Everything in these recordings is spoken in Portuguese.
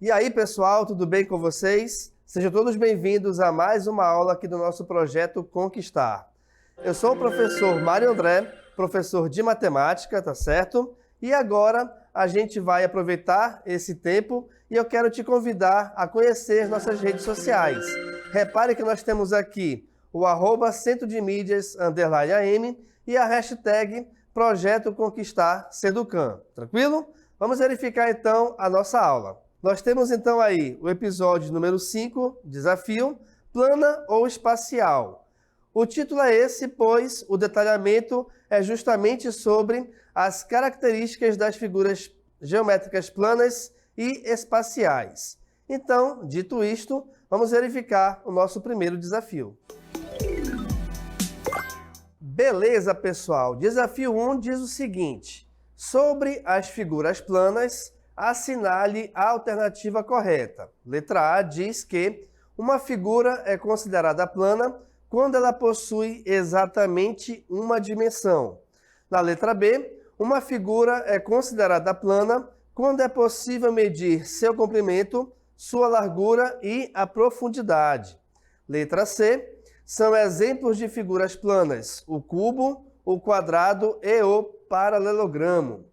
E aí, pessoal, tudo bem com vocês? Sejam todos bem-vindos a mais uma aula aqui do nosso projeto Conquistar. Eu sou o professor Mário André, professor de matemática, tá certo? E agora a gente vai aproveitar esse tempo e eu quero te convidar a conhecer nossas redes sociais. Repare que nós temos aqui o @Centro de Mídias _AM e a hashtag Projeto Conquistar Seducan. Tranquilo? Vamos verificar então a nossa aula. Nós temos então aí o episódio número 5, desafio, plana ou espacial. O título é esse, pois o detalhamento é justamente sobre as características das figuras geométricas planas e espaciais. Então, dito isto, vamos verificar o nosso primeiro desafio. Beleza, pessoal. Desafio 1 diz o seguinte: sobre as figuras planas, assinale a alternativa correta. Letra A diz que uma figura é considerada plana quando ela possui exatamente uma dimensão. Na letra B, uma figura é considerada plana quando é possível medir seu comprimento, sua largura e a profundidade. Letra C, são exemplos de figuras planas o cubo, o quadrado e o paralelogramo.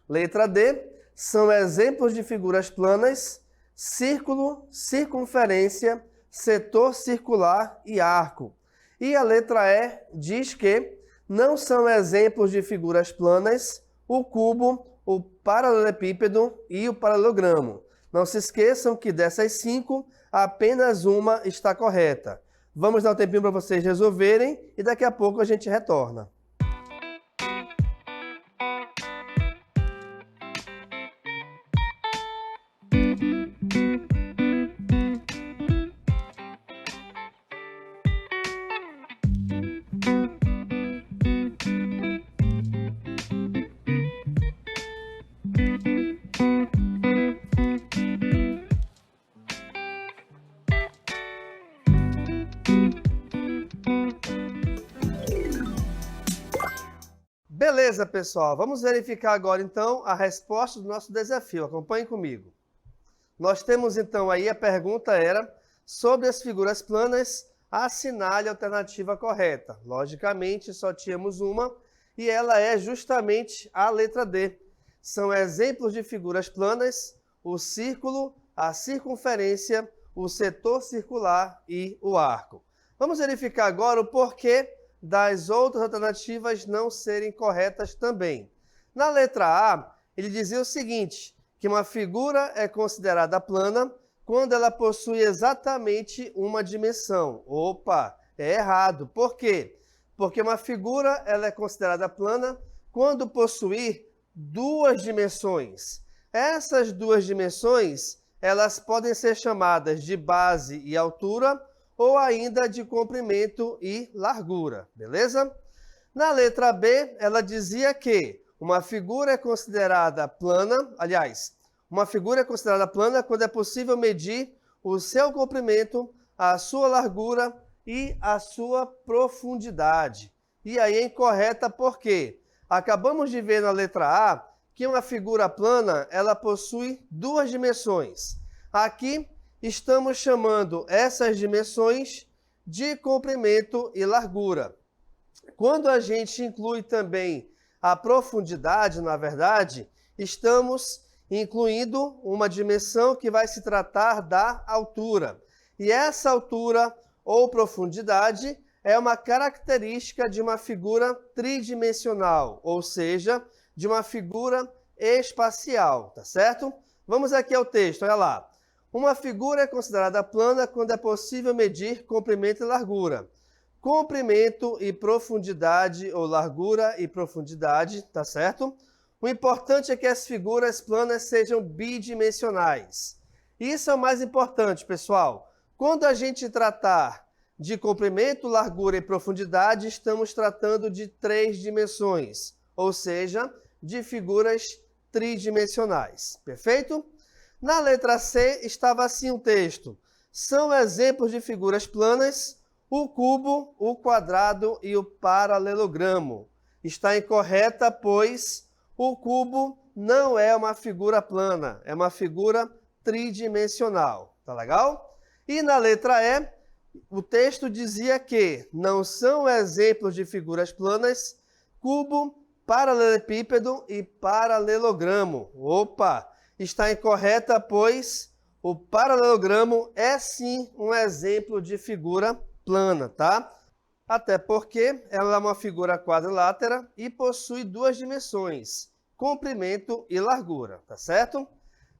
Letra D, são exemplos de figuras planas círculo, circunferência, setor circular e arco. E a letra E diz que não são exemplos de figuras planas o cubo, o paralelepípedo e o paralelogramo. Não se esqueçam que dessas 5, apenas uma está correta. Vamos dar um tempinho para vocês resolverem e daqui a pouco a gente retorna. Beleza, pessoal. Vamos verificar agora, então, a resposta do nosso desafio. Acompanhem comigo. Nós temos, então, aí a pergunta era sobre as figuras planas, assinale a alternativa correta. Logicamente, só tínhamos uma e ela é justamente a letra D. São exemplos de figuras planas o círculo, a circunferência, o setor circular e o arco. Vamos verificar agora o porquê das outras alternativas não serem corretas também. Na letra A, ele dizia o seguinte, que uma figura é considerada plana quando ela possui exatamente uma dimensão. Opa, é errado. Por quê? Porque uma figura ela é considerada plana quando possuir duas dimensões. Essas duas dimensões, elas podem ser chamadas de base e altura, ou ainda de comprimento e largura, beleza? Na letra B, ela dizia que uma figura é considerada plana, uma figura é considerada plana quando é possível medir o seu comprimento, a sua largura e a sua profundidade. E aí é incorreta porque acabamos de ver na letra A que uma figura plana, ela possui duas dimensões. Aqui estamos chamando essas dimensões de comprimento e largura. Quando a gente inclui também a profundidade, na verdade, estamos incluindo uma dimensão que vai se tratar da altura. E essa altura ou profundidade é uma característica de uma figura tridimensional, ou seja, de uma figura espacial, tá certo? Vamos aqui ao texto, olha lá. Uma figura é considerada plana quando é possível medir comprimento e largura. Comprimento e profundidade, ou largura e profundidade, tá certo? O importante é que as figuras planas sejam bidimensionais. Isso é o mais importante, pessoal. Quando a gente tratar de comprimento, largura e profundidade, estamos tratando de 3 dimensões, ou seja, de figuras tridimensionais. Perfeito? Na letra C estava assim o texto. São exemplos de figuras planas o cubo, o quadrado e o paralelogramo. Está incorreta, pois o cubo não é uma figura plana, é uma figura tridimensional. Tá legal? E na letra E, o texto dizia que não são exemplos de figuras planas cubo, paralelepípedo e paralelogramo. Opa! Está incorreta, pois o paralelogramo é sim um exemplo de figura plana, tá? Até porque ela é uma figura quadrilátera e possui duas dimensões, comprimento e largura, tá certo?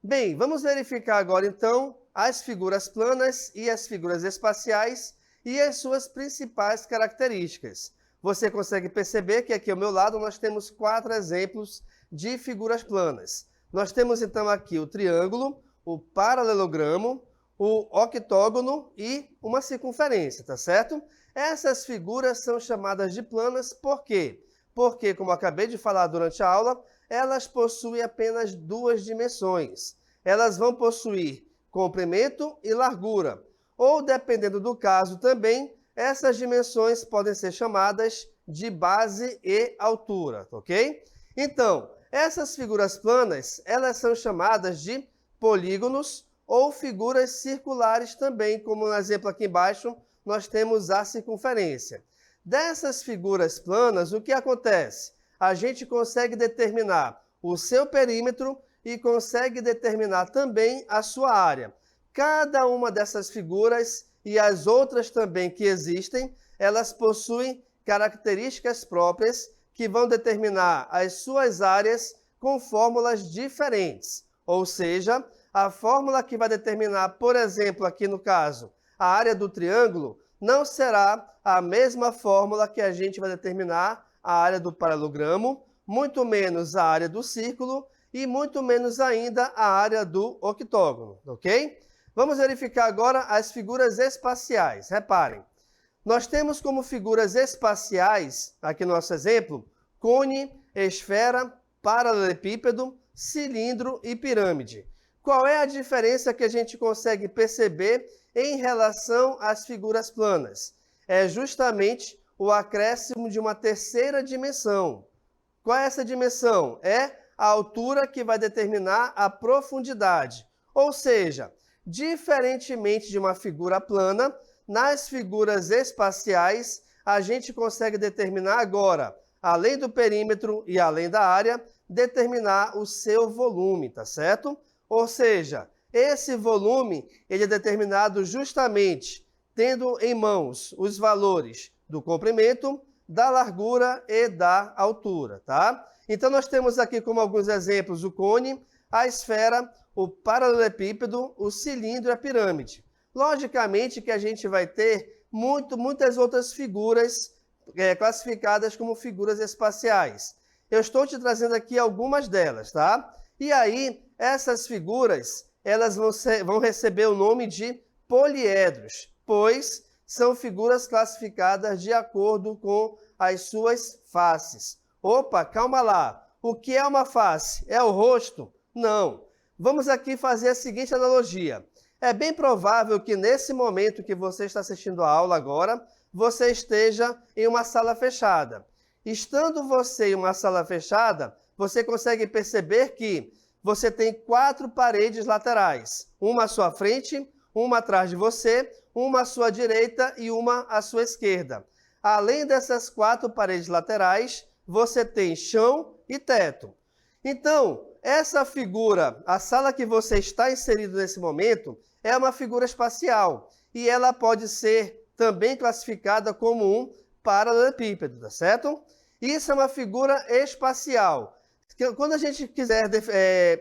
Bem, vamos verificar agora então as figuras planas e as figuras espaciais e as suas principais características. Você consegue perceber que aqui ao meu lado nós temos 4 exemplos de figuras planas. Nós temos então aqui o triângulo, o paralelogramo, o octógono e uma circunferência, tá certo? Essas figuras são chamadas de planas por quê? Porque, como acabei de falar durante a aula, elas possuem apenas 2 dimensões. Elas vão possuir comprimento e largura. Ou, dependendo do caso também, essas dimensões podem ser chamadas de base e altura, ok? Então, essas figuras planas, elas são chamadas de polígonos ou figuras circulares também, como no exemplo aqui embaixo, nós temos a circunferência. Dessas figuras planas, o que acontece? A gente consegue determinar o seu perímetro e consegue determinar também a sua área. Cada uma dessas figuras e as outras também que existem, elas possuem características próprias que vão determinar as suas áreas com fórmulas diferentes. Ou seja, a fórmula que vai determinar, por exemplo, aqui no caso, a área do triângulo, não será a mesma fórmula que a gente vai determinar a área do paralelogramo, muito menos a área do círculo e muito menos ainda a área do octógono, ok? Vamos verificar agora as figuras espaciais. Reparem, nós temos como figuras espaciais, aqui no nosso exemplo, cone, esfera, paralelepípedo, cilindro e pirâmide. Qual é a diferença que a gente consegue perceber em relação às figuras planas? É justamente o acréscimo de uma terceira dimensão. Qual é essa dimensão? É a altura que vai determinar a profundidade. Ou seja, diferentemente de uma figura plana, nas figuras espaciais, a gente consegue determinar agora, além do perímetro e além da área, determinar o seu volume, tá certo? Ou seja, esse volume ele é determinado justamente tendo em mãos os valores do comprimento, da largura e da altura, tá? Então nós temos aqui como alguns exemplos o cone, a esfera, o paralelepípedo, o cilindro e a pirâmide. Logicamente que a gente vai ter muitas outras figuras classificadas como figuras espaciais. Eu estou te trazendo aqui algumas delas, tá? E aí, essas figuras, elas vão receber o nome de poliedros, pois são figuras classificadas de acordo com as suas faces. Opa, calma lá. O que é uma face? É o rosto? Não. Vamos aqui fazer a seguinte analogia. É bem provável que nesse momento que você está assistindo a aula agora, você esteja em uma sala fechada. Estando você em uma sala fechada, você consegue perceber que você tem 4 paredes laterais. Uma à sua frente, uma atrás de você, uma à sua direita e uma à sua esquerda. Além dessas 4 paredes laterais, você tem chão e teto. Então, essa figura, a sala que você está inserido nesse momento, é uma figura espacial. E ela pode ser também classificada como um paralelepípedo, tá certo? Isso é uma figura espacial. Quando a gente quiser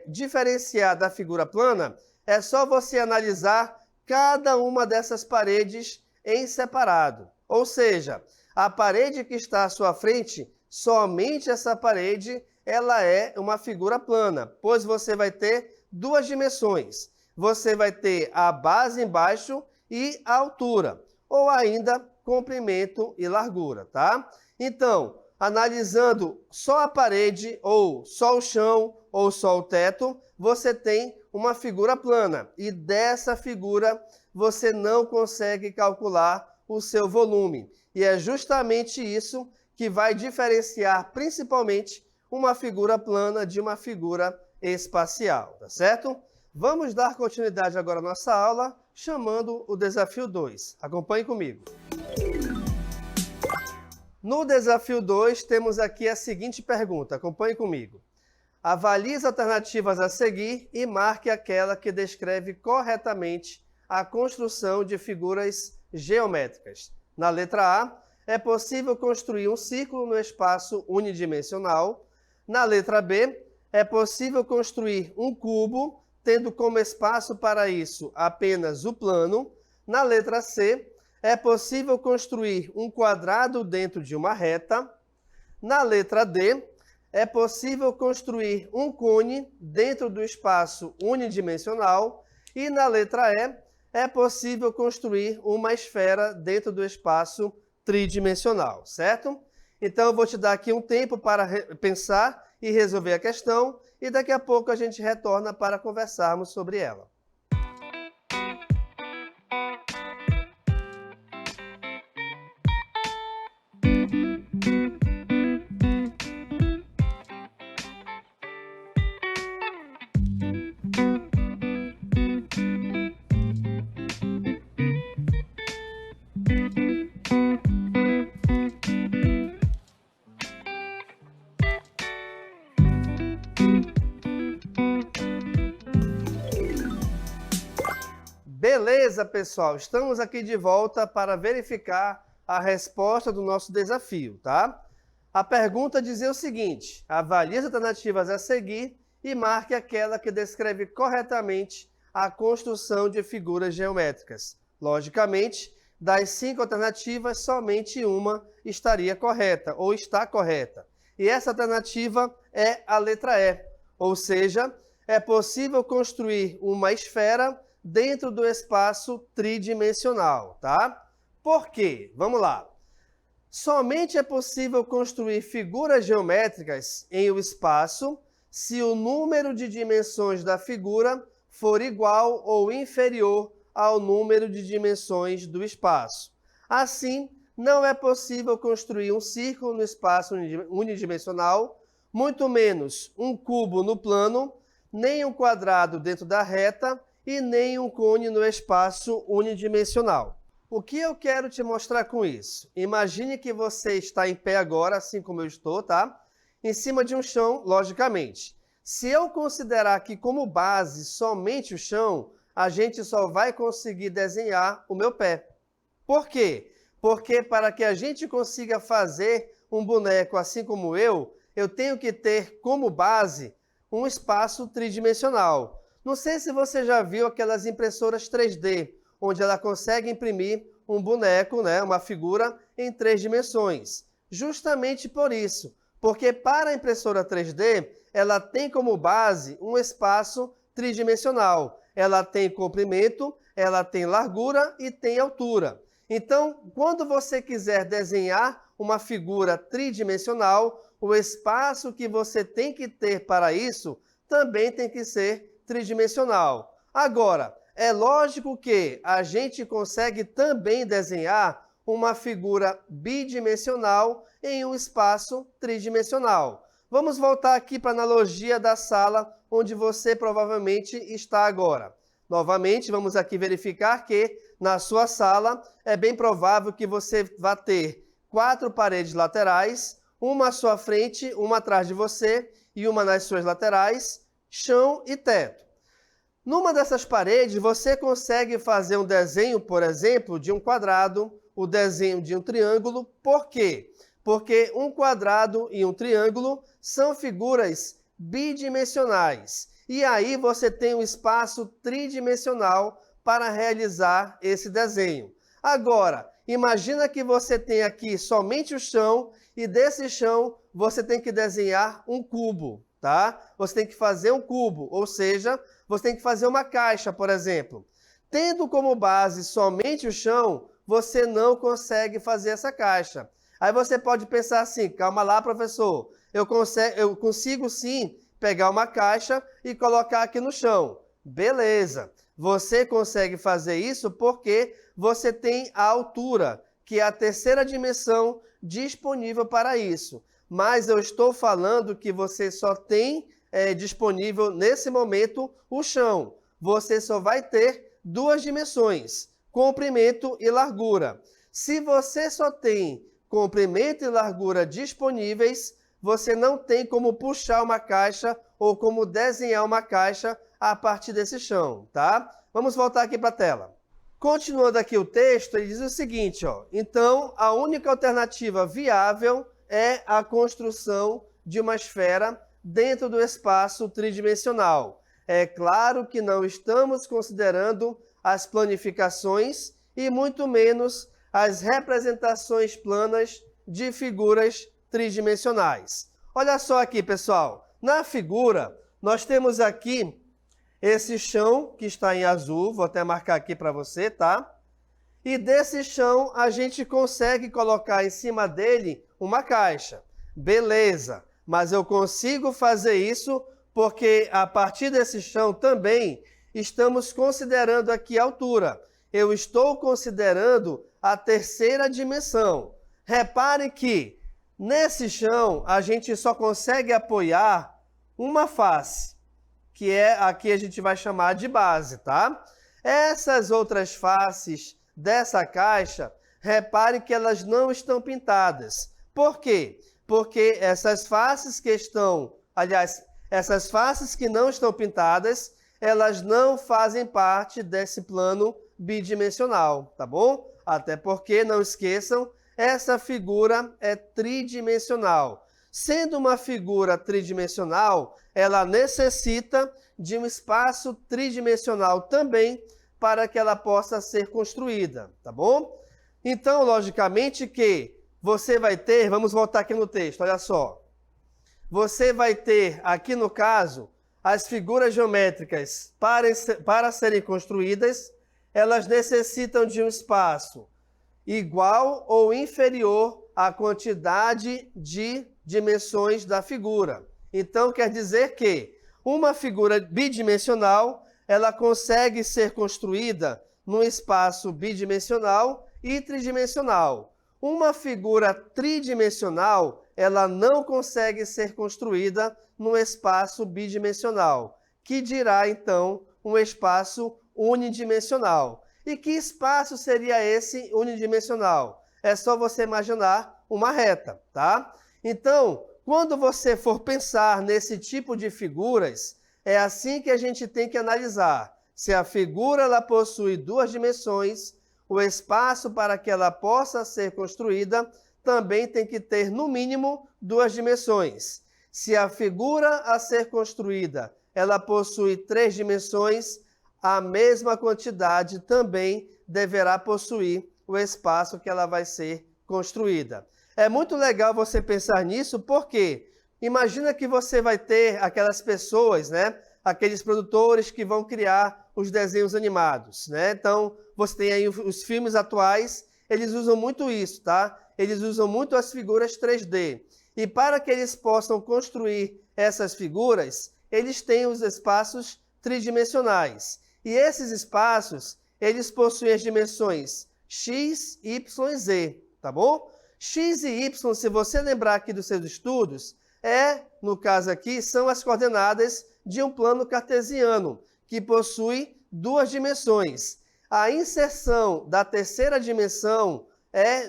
diferenciar da figura plana, é só você analisar cada uma dessas paredes em separado. Ou seja, a parede que está à sua frente, somente essa parede, ela é uma figura plana, pois você vai ter 2 dimensões. Você vai ter a base embaixo e a altura, ou ainda comprimento e largura, tá? Então, analisando só a parede, ou só o chão, ou só o teto, você tem uma figura plana. E dessa figura, você não consegue calcular o seu volume. E é justamente isso que vai diferenciar, principalmente, uma figura plana de uma figura espacial, tá certo? Vamos dar continuidade agora à nossa aula, chamando o desafio 2. Acompanhe comigo. No desafio 2, temos aqui a seguinte pergunta. Acompanhe comigo. Avalie as alternativas a seguir e marque aquela que descreve corretamente a construção de figuras geométricas. Na letra A, é possível construir um círculo no espaço unidimensional. Na letra B, é possível construir um cubo, tendo como espaço para isso apenas o plano. Na letra C, é possível construir um quadrado dentro de uma reta. Na letra D, é possível construir um cone dentro do espaço unidimensional. E na letra E, é possível construir uma esfera dentro do espaço tridimensional, certo? Então, eu vou te dar aqui um tempo para pensar e resolver a questão, e daqui a pouco a gente retorna para conversarmos sobre ela. Beleza, pessoal? Estamos aqui de volta para verificar a resposta do nosso desafio, tá? A pergunta dizia o seguinte: avalie as alternativas a seguir e marque aquela que descreve corretamente a construção de figuras geométricas. Logicamente, das 5 alternativas, somente uma estaria correta, ou está correta. E essa alternativa é a letra E, ou seja, é possível construir uma esfera dentro do espaço tridimensional, tá? Por quê? Vamos lá. Somente é possível construir figuras geométricas em um espaço se o número de dimensões da figura for igual ou inferior ao número de dimensões do espaço. Assim, não é possível construir um círculo no espaço unidimensional, muito menos um cubo no plano, nem um quadrado dentro da reta, e nem um cone no espaço unidimensional. O que eu quero te mostrar com isso? Imagine que você está em pé agora, assim como eu estou, tá? Em cima de um chão, logicamente. Se eu considerar aqui como base somente o chão, a gente só vai conseguir desenhar o meu pé. Por quê? Porque para que a gente consiga fazer um boneco assim como eu tenho que ter como base um espaço tridimensional. Não sei se você já viu aquelas impressoras 3D, onde ela consegue imprimir um boneco, né, uma figura em 3 dimensões. Justamente por isso, porque para a impressora 3D, ela tem como base um espaço tridimensional. Ela tem comprimento, ela tem largura e tem altura. Então, quando você quiser desenhar uma figura tridimensional, o espaço que você tem que ter para isso também tem que ser tridimensional. Agora, é lógico que a gente consegue também desenhar uma figura bidimensional em um espaço tridimensional. Vamos voltar aqui para a analogia da sala onde você provavelmente está agora. Novamente, vamos aqui verificar que na sua sala é bem provável que você vá ter 4 paredes laterais, uma à sua frente, uma atrás de você e uma nas suas laterais, chão e teto. Numa dessas paredes, você consegue fazer um desenho, por exemplo, de um quadrado, o desenho de um triângulo. Por quê? Porque um quadrado e um triângulo são figuras bidimensionais. E aí você tem um espaço tridimensional para realizar esse desenho. Agora, imagina que você tem aqui somente o chão e desse chão você tem que desenhar um cubo, tá? Você tem que fazer um cubo, ou seja, você tem que fazer uma caixa, por exemplo. Tendo como base somente o chão, você não consegue fazer essa caixa. Aí você pode pensar assim, calma lá, professor, eu consigo sim pegar uma caixa e colocar aqui no chão. Beleza, você consegue fazer isso porque você tem a altura, que é a terceira dimensão disponível para isso. Mas eu estou falando que você só tem disponível nesse momento o chão. você só vai ter duas dimensões, comprimento e largura. Se você só tem comprimento e largura disponíveis, você não tem como puxar uma caixa ou como desenhar uma caixa a partir desse chão, tá? Vamos voltar aqui para a tela. Continuando aqui o texto, ele diz o seguinte, ó. Então, a única alternativa viável é a construção de uma esfera dentro do espaço tridimensional. É claro que não estamos considerando as planificações e muito menos as representações planas de figuras tridimensionais. Olha só aqui, pessoal. Na figura, nós temos aqui esse chão que está em azul, vou até marcar aqui para você, tá? E desse chão a gente consegue colocar em cima dele uma caixa. Beleza, mas eu consigo fazer isso porque a partir desse chão também estamos considerando aqui a altura. Eu estou considerando a terceira dimensão. Repare que nesse chão a gente só consegue apoiar uma face, que é aqui a gente vai chamar de base, tá? Essas outras faces dessa caixa, repare que elas não estão pintadas. Por quê? Porque essas faces que estão, aliás, essas faces que não estão pintadas, elas não fazem parte desse plano bidimensional, tá bom? Até porque, não esqueçam, essa figura é tridimensional. Sendo uma figura tridimensional, ela necessita de um espaço tridimensional também para que ela possa ser construída, tá bom? Então, logicamente que você vai ter, vamos voltar aqui no texto, olha só. Você vai ter, aqui no caso, as figuras geométricas para serem construídas, elas necessitam de um espaço igual ou inferior à quantidade de dimensões da figura. Então, quer dizer que uma figura bidimensional, ela consegue ser construída num espaço bidimensional e tridimensional. Uma figura tridimensional, ela não consegue ser construída num espaço bidimensional, que dirá, então, um espaço unidimensional. E que espaço seria esse unidimensional? É só você imaginar uma reta, tá? Então, quando você for pensar nesse tipo de figuras, é assim que a gente tem que analisar. Se a figura ela possui duas dimensões, o espaço para que ela possa ser construída também tem que ter, no mínimo, duas dimensões. Se a figura a ser construída ela possui três dimensões, a mesma quantidade também deverá possuir o espaço que ela vai ser construída. É muito legal você pensar nisso, porque imagina que você vai ter aquelas pessoas, né? Aqueles produtores que vão criar os desenhos animados, né? Então, você tem aí os filmes atuais, eles usam muito isso, tá? Eles usam muito as figuras 3D. E para que eles possam construir essas figuras, eles têm os espaços tridimensionais. E esses espaços, eles possuem as dimensões x, y e z, tá bom? X e y, se você lembrar aqui dos seus estudos, no caso aqui, são as coordenadas de um plano cartesiano, que possui duas dimensões. A inserção da terceira dimensão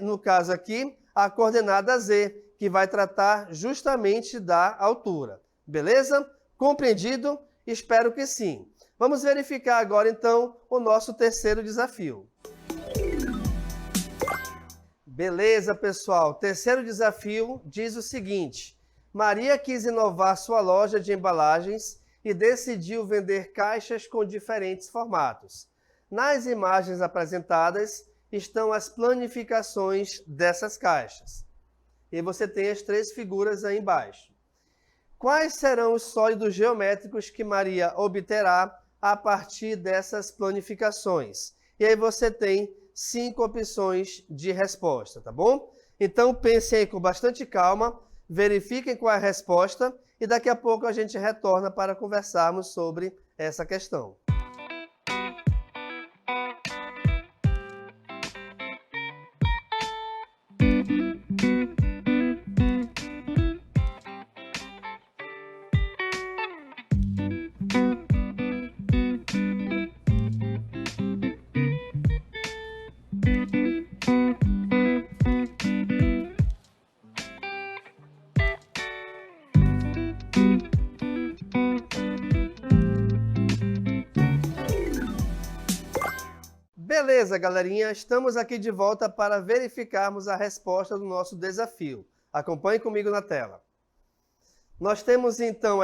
no caso aqui, a coordenada z, que vai tratar justamente da altura. Beleza? Compreendido? Espero que sim. Vamos verificar agora, então, o nosso terceiro desafio. Beleza, pessoal. Terceiro desafio diz o seguinte: Maria quis inovar sua loja de embalagens e decidiu vender caixas com diferentes formatos. Nas imagens apresentadas estão as planificações dessas caixas. E você tem as três figuras aí embaixo. Quais serão os sólidos geométricos que Maria obterá a partir dessas planificações? E aí você tem 5 opções de resposta, tá bom? Então pensem aí com bastante calma, verifiquem qual é a resposta e daqui a pouco a gente retorna para conversarmos sobre essa questão. Beleza, galerinha? Estamos aqui de volta para verificarmos a resposta do nosso desafio. Acompanhe comigo na tela. Nós temos então,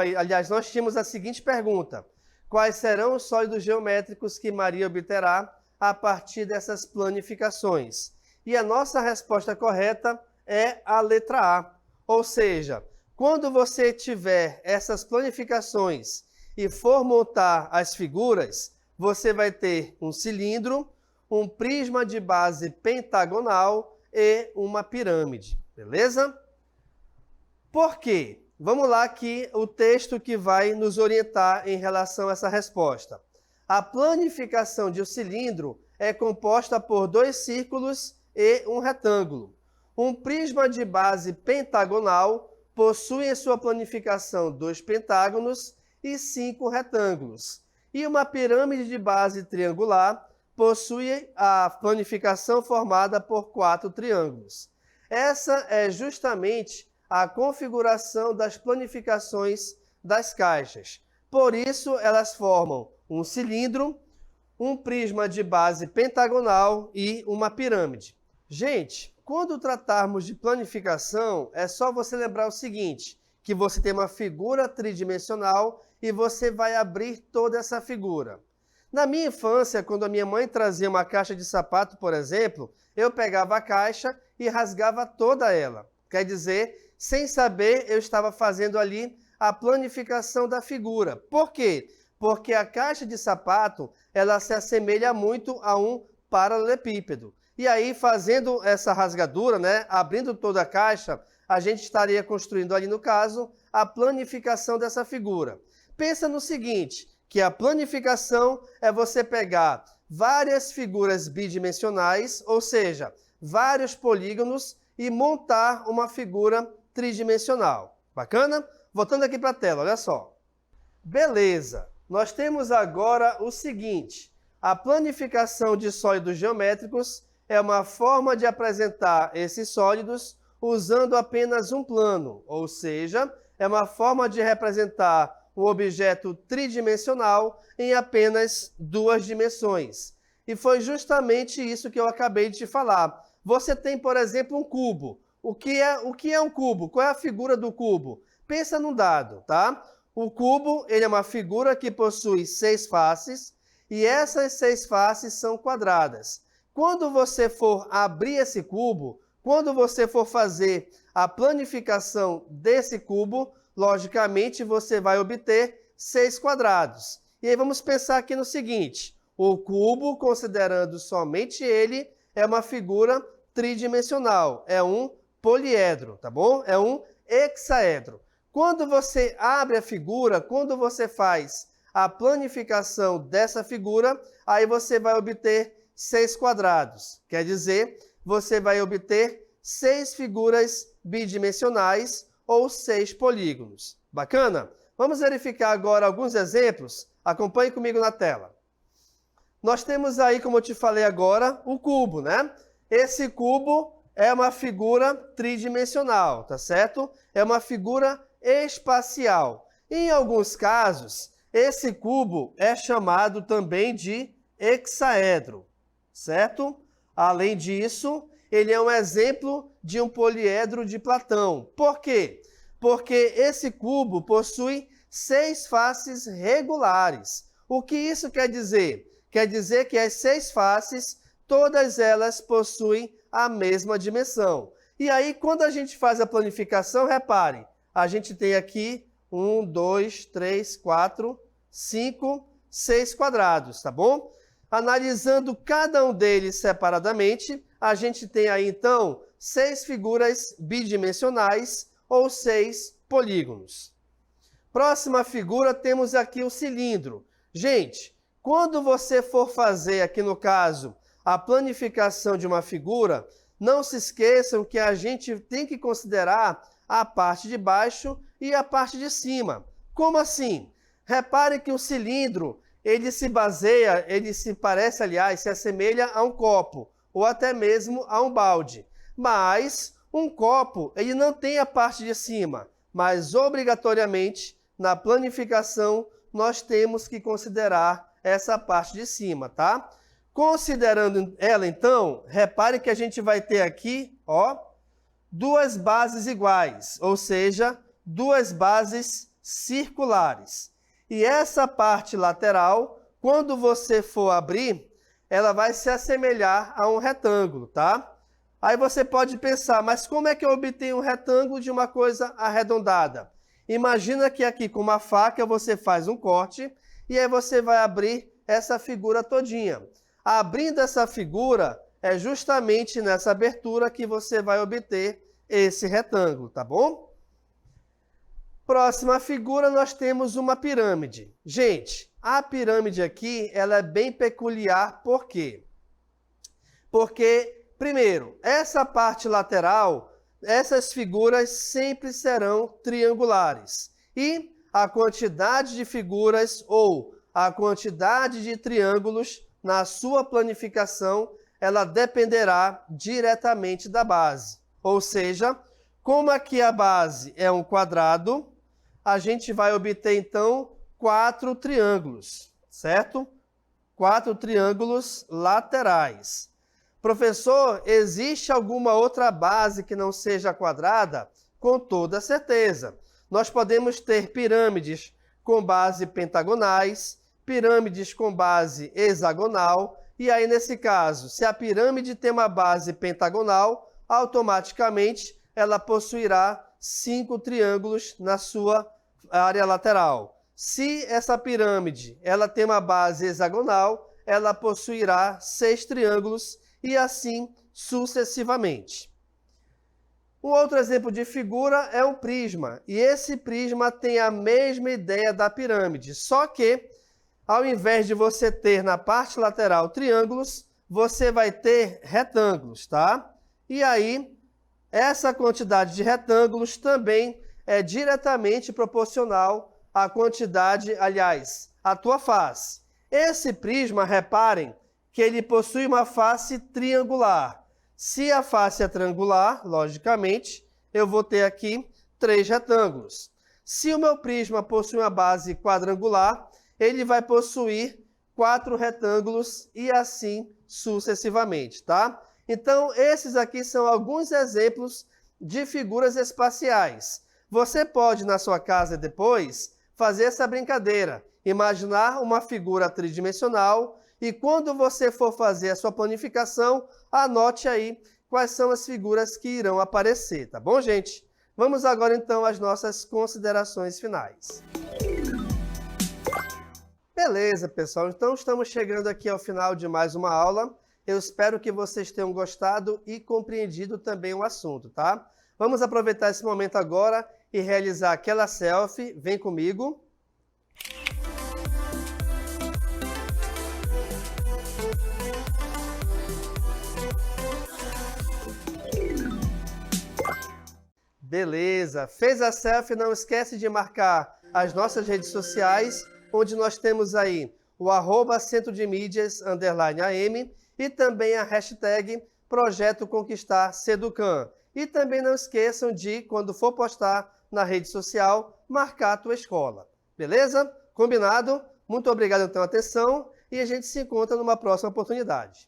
nós tínhamos a seguinte pergunta. Quais serão os sólidos geométricos que Maria obterá a partir dessas planificações? E a nossa resposta correta é a letra A. Ou seja, quando você tiver essas planificações e for montar as figuras, você vai ter um cilindro, um prisma de base pentagonal e uma pirâmide, beleza? Por quê? Vamos lá aqui o texto que vai nos orientar em relação a essa resposta. A planificação de um cilindro é composta por 2 círculos e um retângulo. Um prisma de base pentagonal possui em sua planificação 2 pentágonos e 5 retângulos. E uma pirâmide de base triangular possui a planificação formada por 4 triângulos. Essa é justamente a configuração das planificações das caixas. Por isso, elas formam um cilindro, um prisma de base pentagonal e uma pirâmide. Gente, quando tratarmos de planificação, é só você lembrar o seguinte, que você tem uma figura tridimensional e você vai abrir toda essa figura. Na minha infância, quando a minha mãe trazia uma caixa de sapato, por exemplo, eu pegava a caixa e rasgava toda ela. Quer dizer, sem saber, eu estava fazendo ali a planificação da figura. Por quê? Porque a caixa de sapato, ela se assemelha muito a um paralelepípedo. E aí, fazendo essa rasgadura, né, abrindo toda a caixa, a gente estaria construindo ali, no caso, a planificação dessa figura. Pensa no seguinte, que a planificação é você pegar várias figuras bidimensionais, ou seja, vários polígonos, e montar uma figura tridimensional. Bacana? Voltando aqui para a tela, olha só. Beleza, nós temos agora o seguinte, a planificação de sólidos geométricos é uma forma de apresentar esses sólidos usando apenas um plano, ou seja, é uma forma de representar um objeto tridimensional em apenas 2 dimensões. E foi justamente isso que eu acabei de te falar. Você tem, por exemplo, um cubo. O que é um cubo? Qual é a figura do cubo? Pensa num dado, tá? O cubo, ele é uma figura que possui 6 faces e essas 6 faces são quadradas. Quando você for abrir esse cubo, quando você for fazer a planificação desse cubo, logicamente você vai obter 6 quadrados. E aí vamos pensar aqui no seguinte, o cubo, considerando somente ele, é uma figura tridimensional, é um poliedro, tá bom? É um hexaedro. Quando você abre a figura, quando você faz a planificação dessa figura, aí você vai obter 6 quadrados. Quer dizer, você vai obter 6 figuras bidimensionais ou 6 polígonos. Bacana? Vamos verificar agora alguns exemplos. Acompanhe comigo na tela. Nós temos aí, como eu te falei agora, o cubo, né? Esse cubo é uma figura tridimensional, tá certo? É uma figura espacial. Em alguns casos, esse cubo é chamado também de hexaedro, certo? Além disso, ele é um exemplo de um poliedro de Platão. Por quê? Porque esse cubo possui 6 faces regulares. O que isso quer dizer? Quer dizer que as 6 faces, todas elas possuem a mesma dimensão. E aí, quando a gente faz a planificação, repare, a gente tem aqui 1, 2, 3, 4, 5, 6 quadrados, tá bom? Analisando cada um deles separadamente, a gente tem aí, então, 6 figuras bidimensionais ou 6 polígonos. Próxima figura, temos aqui o cilindro. Gente, quando você for fazer, aqui no caso, a planificação de uma figura, não se esqueçam que a gente tem que considerar a parte de baixo e a parte de cima. Como assim? Repare que o cilindro, ele se parece, aliás, se assemelha a um copo, ou até mesmo a um balde. Mas um copo, ele não tem a parte de cima, mas obrigatoriamente, na planificação, nós temos que considerar essa parte de cima, tá? Considerando ela, então, repare que a gente vai ter aqui, ó, duas bases iguais, ou seja, duas bases circulares. E essa parte lateral, quando você for abrir, ela vai se assemelhar a um retângulo, tá? Aí você pode pensar, mas como é que eu obtenho um retângulo de uma coisa arredondada? Imagina que aqui com uma faca você faz um corte e aí você vai abrir essa figura todinha. Abrindo essa figura, é justamente nessa abertura que você vai obter esse retângulo, tá bom? Próxima figura, nós temos uma pirâmide. Gente, a pirâmide aqui, ela é bem peculiar, por quê? Porque, primeiro, essa parte lateral, essas figuras sempre serão triangulares. E a quantidade de figuras ou a quantidade de triângulos na sua planificação, ela dependerá diretamente da base. Ou seja, como aqui a base é um quadrado, a gente vai obter, então, 4 triângulos, certo? 4 triângulos laterais. Professor, existe alguma outra base que não seja quadrada? Com toda certeza. Nós podemos ter pirâmides com base pentagonais, pirâmides com base hexagonal, e aí, nesse caso, se a pirâmide tem uma base pentagonal, automaticamente ela possuirá 5 triângulos na sua área lateral. Se essa pirâmide ela tem uma base hexagonal, ela possuirá 6 triângulos e assim sucessivamente. Um outro exemplo de figura é um prisma, e esse prisma tem a mesma ideia da pirâmide, só que ao invés de você ter na parte lateral triângulos, você vai ter retângulos, tá? E aí, essa quantidade de retângulos também é diretamente proporcional à quantidade, aliás, à tua face. Esse prisma, reparem, que ele possui uma face triangular. Se a face é triangular, logicamente, eu vou ter aqui 3 retângulos. Se o meu prisma possui uma base quadrangular, ele vai possuir 4 retângulos e assim sucessivamente, tá? Então, esses aqui são alguns exemplos de figuras espaciais. Você pode, na sua casa depois, fazer essa brincadeira, imaginar uma figura tridimensional e quando você for fazer a sua planificação, anote aí quais são as figuras que irão aparecer, tá bom, gente? Vamos agora, então, às nossas considerações finais. Beleza, pessoal. Então, estamos chegando aqui ao final de mais uma aula. Eu espero que vocês tenham gostado e compreendido também o assunto, tá? Vamos aproveitar esse momento agora e realizar aquela selfie. Vem comigo. Beleza. Fez a selfie? Não esquece de marcar as nossas redes sociais, onde nós temos aí o @centrodemídias_am e também a hashtag Projeto Conquistar Seducan. E também não esqueçam de, quando for postar na rede social, marcar a tua escola. Beleza? Combinado? Muito obrigado pela atenção e a gente se encontra numa próxima oportunidade.